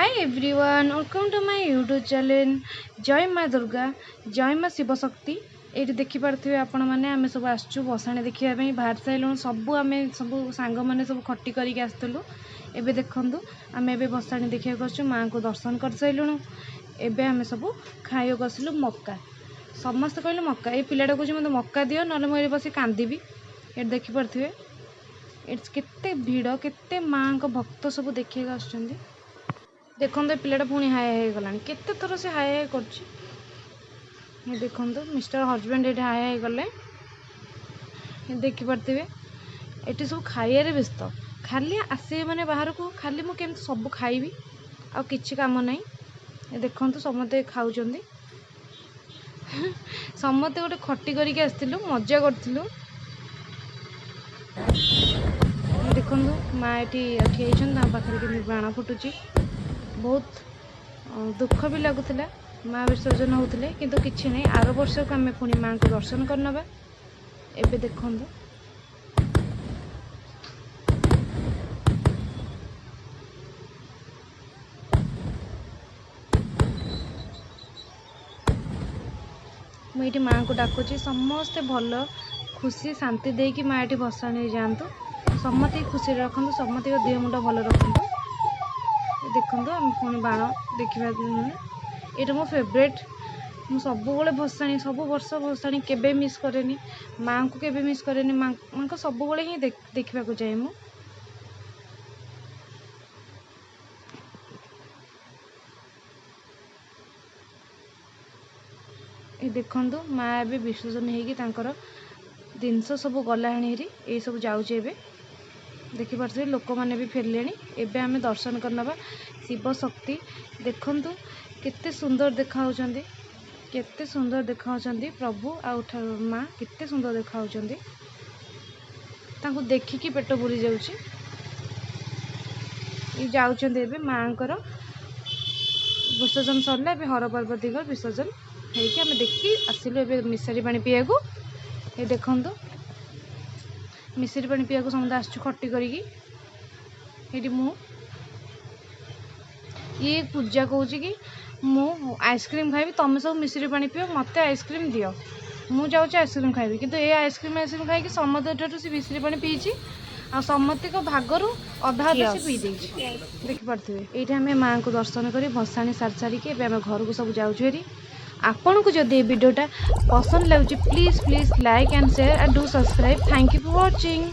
Hi everyone, welcome to my YouTube channel. Jai Maa Durga, जय माँ शिव शक्ति। ये देखी पारे आपण मैंने आम सब आसचु बसाणी देखा बाहर सारूँ। सबू आम सब सांग मैंने सब खटी करके आसलु। एबे देखूँ आम ए बसाणी देखा आसचु, माँ को दर्शन कर सारूँ। एबे आम सब खाइक आसलु मक्का। समस्त कहले मक्का। ये पिलाटा कहे मतलब मक्का दियो ना मुझे बस कांदी। ये देखी पारे केते भिड़, केते माँ को भक्त सब देखा आसुँच। देखो पिलाटा पुणी हाय हाय गला केते थर से हाय हाय कर देखो मिस्टर हजबैंड ये हाय हाय गले देखिपे। ये सब खाइबार व्यस्त, खाली आसे मैंने बाहर को खाली मुझे केमती सब खाइबी आ किछि काम नहीं। देखो समते खाऊ समते गोटे खटी करके आसलु, मजा करूँ। देखो माँ ये ठिया पाखे बाण फुटुची। बहुत दुख भी लगुला माँ विसर्जन होते किंतु किछि नहीं। आर वर्ष को आम पुणी माँ को दर्शन करनबा। एबे देखो मुझे माँ को डाकुची समस्ते भल खुशी शांति देकी माँ ये भसाणी जातु। समत खुशी रखु, समत देह मुंड भल रखु। देखो आम पुणी बाण देखा। ये मो फेवरेट। मु सब भसाणी, सब वर्ष भसाणी केबे मिस करेनी। माँ को केबे मिस करेनी। माँ को सब ही देखा चाहे। मु देखु माँ ए विसर्जन होकर जिनस सब गला ये सब जाऊे। देखिपे लोक मैंने भी फेरले। एबे आमे दर्शन करनबा शिव शक्ति। देखु केते सुंदर देखा, केते सुंदर देखा प्रभु आ माँ, केते सुंदर देखा। देखिकी पेट भरी जाऊँ। माँ को विसर्जन सरला। हर पार्वती विसर्जन होके आम देखी आसिलु। ए मिसरी पानी पीया को। ये देखु मिसरी पानी पीया को समझे आसचु खटी करी। मु ये पूजा कहूँ कि मु आइसक्रीम खाइबी, तुम सब मिसरी पानी पियो, मत आइसक्रीम दियो। मु जाऊँ आइसक्रीम खाइबी किंतु ये आइसक्रीम खाई समस्त ठार मिसरी पानी पीची आ समस्त भागर अधा अधा से पी देछि। देखिपे ये आम माँ को दर्शन कर भसाणी सारी सारिकी आम घर को सब जाऊँ। आपन को जदि वीडियोटा पसंद लगे please like and share and do subscribe. Thank you for watching.